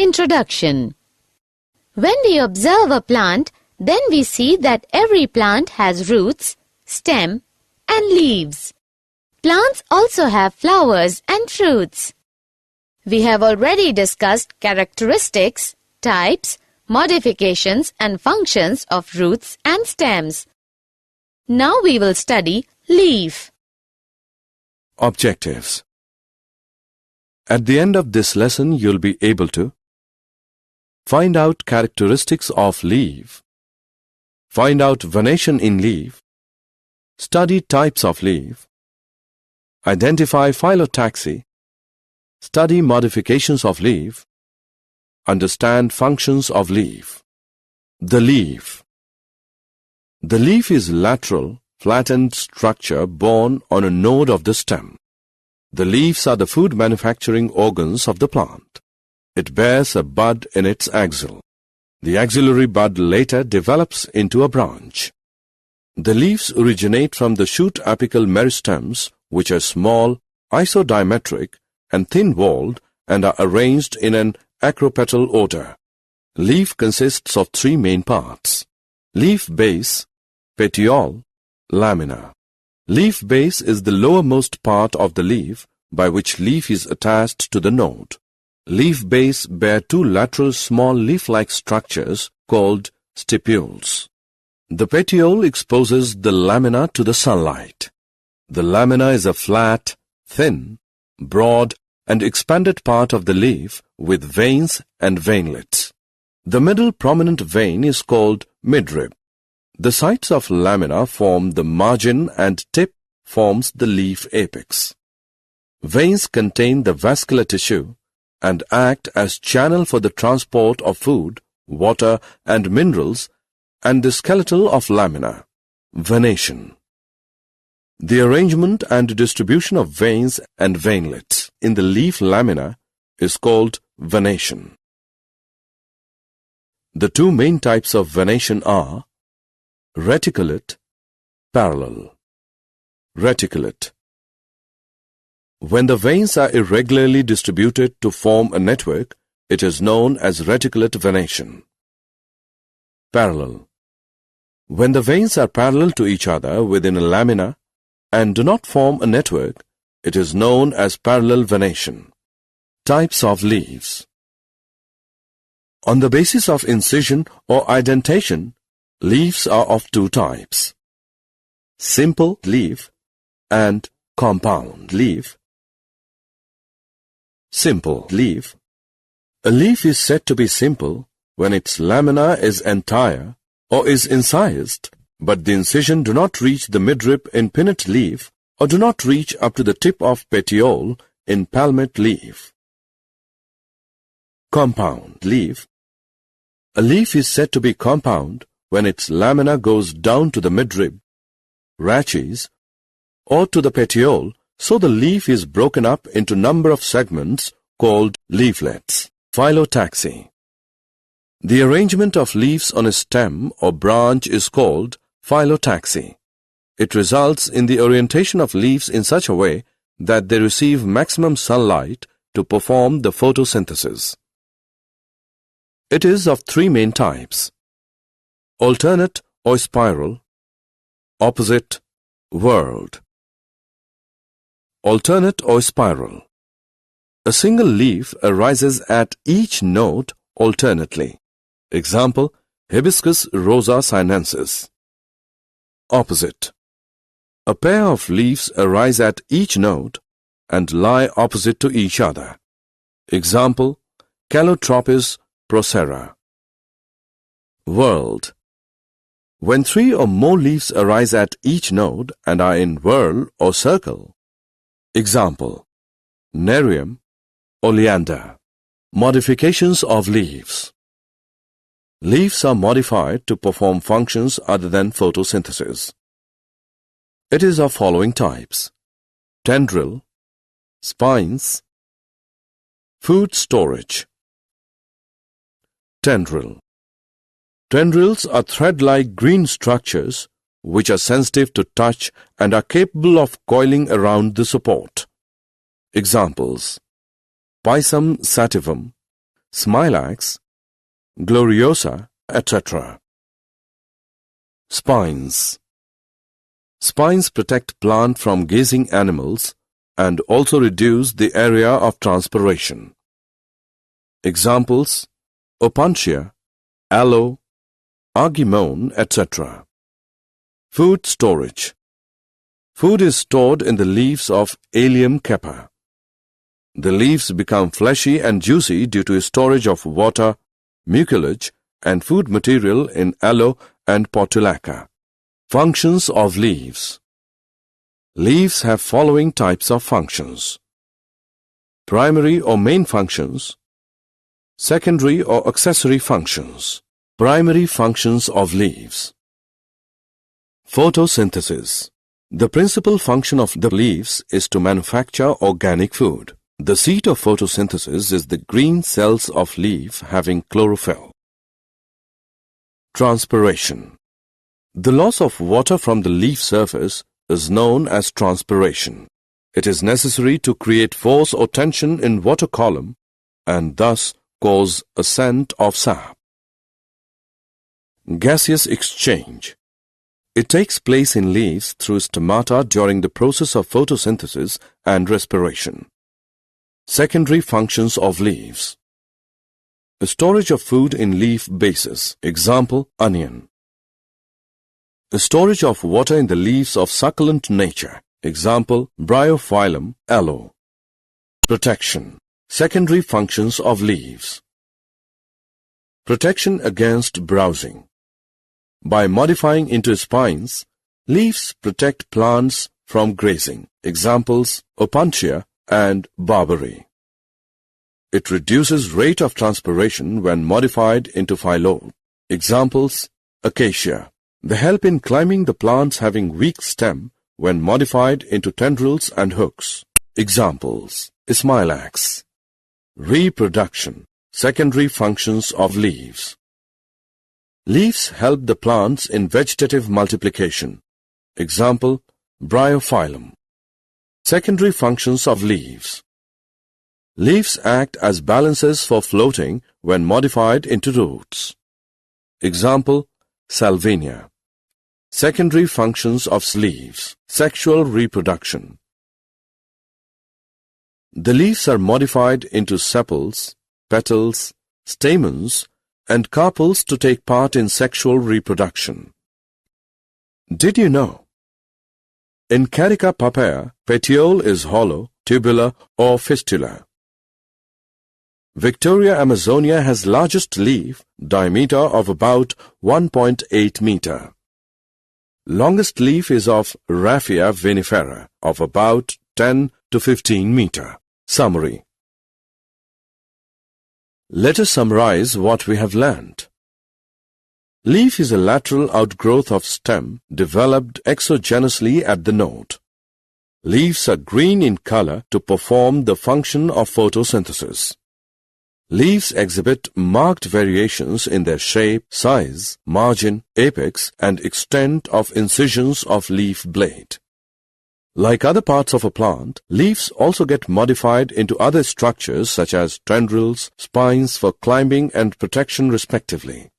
Introduction. When we observe a plant, then we see that every plant has roots, stem, and leaves. Plants also have flowers and fruits. We have already discussed characteristics, types, modifications and functions of roots and stems. Now we will study leaf. Objectives. At the end of this lesson, you'll be able to find out characteristics of leaf, find out venation in leaf, study types of leaf, identify phyllotaxy, study modifications of leaf, understand functions of leaf. The leaf. The leaf is lateral, flattened structure borne on a node of the stem. The leaves are the food manufacturing organs of the plant. It bears a bud in its axil. The axillary bud later develops into a branch. The leaves originate from the shoot apical meristems, which are small, isodiametric, and thin-walled and are arranged in an acropetal order. Leaf consists of three main parts: leaf base, petiole, lamina. Leaf base is the lowermost part of the leaf by which leaf is attached to the node. Leaf base bear two lateral small leaf-like structures called stipules. The petiole exposes the lamina to the sunlight. The lamina is a flat, thin, broad, and expanded part of the leaf with veins and veinlets. The middle prominent vein is called midrib. The sides of lamina form the margin and tip forms the leaf apex. Veins contain the vascular tissue and act as channel for the transport of food, water, and minerals, and the skeletal of lamina. Venation. The arrangement and distribution of veins and veinlets in the leaf lamina is called venation. The two main types of venation are reticulate, parallel. Reticulate. When the veins are irregularly distributed to form a network, it is known as reticulate venation. Parallel. When the veins are parallel to each other within a lamina and do not form a network, it is known as parallel venation. Types of leaves. On the basis of incision or indentation, leaves are of two types: simple leaf and compound leaf. Simple leaf. A leaf is said to be simple when its lamina is entire or is incised, but the incision do not reach the midrib in pinnate leaf or do not reach up to the tip of petiole in palmate leaf. Compound leaf. A leaf is said to be compound when its lamina goes down to the midrib, rachis, or to the petiole, so the leaf is broken up into number of segments called leaflets. Phyllotaxy. The arrangement of leaves on a stem or branch is called phyllotaxy. It results in the orientation of leaves in such a way that they receive maximum sunlight to perform the photosynthesis. It is of three main types: alternate or spiral, opposite, whorled. Alternate or spiral. A single leaf arises at each node alternately. Example, Hibiscus rosa sinensis. Opposite. A pair of leaves arise at each node and lie opposite to each other. Example, Calotropis procera. Whorled. When three or more leaves arise at each node and are in whorl or circle. Example, Nerium, oleander. Modifications of leaves. Leaves are modified to perform functions other than photosynthesis. It is of following types: tendril, spines, food storage. Tendril. Tendrils are thread-like green structures which are sensitive to touch and are capable of coiling around the support. Examples: Pisum sativum, smilax, gloriosa, etc. Spines. Spines protect plant from grazing animals and also reduce the area of transpiration. Examples: opuntia, aloe, argimone, etc. Food storage. Food is stored in the leaves of Allium cepa. The leaves become fleshy and juicy due to storage of water, mucilage, and food material in aloe and portulaca. Functions of leaves. Leaves have following types of functions: primary or main functions, secondary or accessory functions. Primary functions of leaves. Photosynthesis. The principal function of the leaves is to manufacture organic food. The seat of photosynthesis is the green cells of leaf having chlorophyll. Transpiration. The loss of water from the leaf surface is known as transpiration. It is necessary to create force or tension in water column and thus cause ascent of sap. Gaseous exchange. It takes place in leaves through stomata during the process of photosynthesis and respiration. Secondary functions of leaves. Storage of food in leaf bases. Example, onion. Storage of water in the leaves of succulent nature. Example, bryophyllum, aloe. Protection. Secondary functions of leaves. Protection against browsing. By modifying into spines, leaves protect plants from grazing. Examples, opuntia and barberry. It reduces rate of transpiration when modified into phyllodes. Examples, acacia. They help in climbing the plants having weak stem when modified into tendrils and hooks. Examples, smilax. Reproduction. Secondary functions of leaves. Leaves help the plants in vegetative multiplication. Example, bryophyllum. Secondary functions of leaves. Leaves act as balances for floating when modified into roots. Example, salvinia. Secondary functions of leaves. Sexual reproduction. The leaves are modified into sepals, petals, stamens, and carpels to take part in sexual reproduction. Did you know? In Carica papaya, petiole is hollow, tubular, or fistula. Victoria amazonia has largest leaf, diameter of about 1.8 meter. Longest leaf is of Raphia vinifera, of about 10 to 15 meter. Summary. Let us summarize what we have learned. Leaf is a lateral outgrowth of stem developed exogenously at the node. Leaves are green in color to perform the function of photosynthesis. Leaves exhibit marked variations in their shape, size, margin, apex, and extent of incisions of leaf blade. Like other parts of a plant, leaves also get modified into other structures such as tendrils, spines for climbing and protection respectively.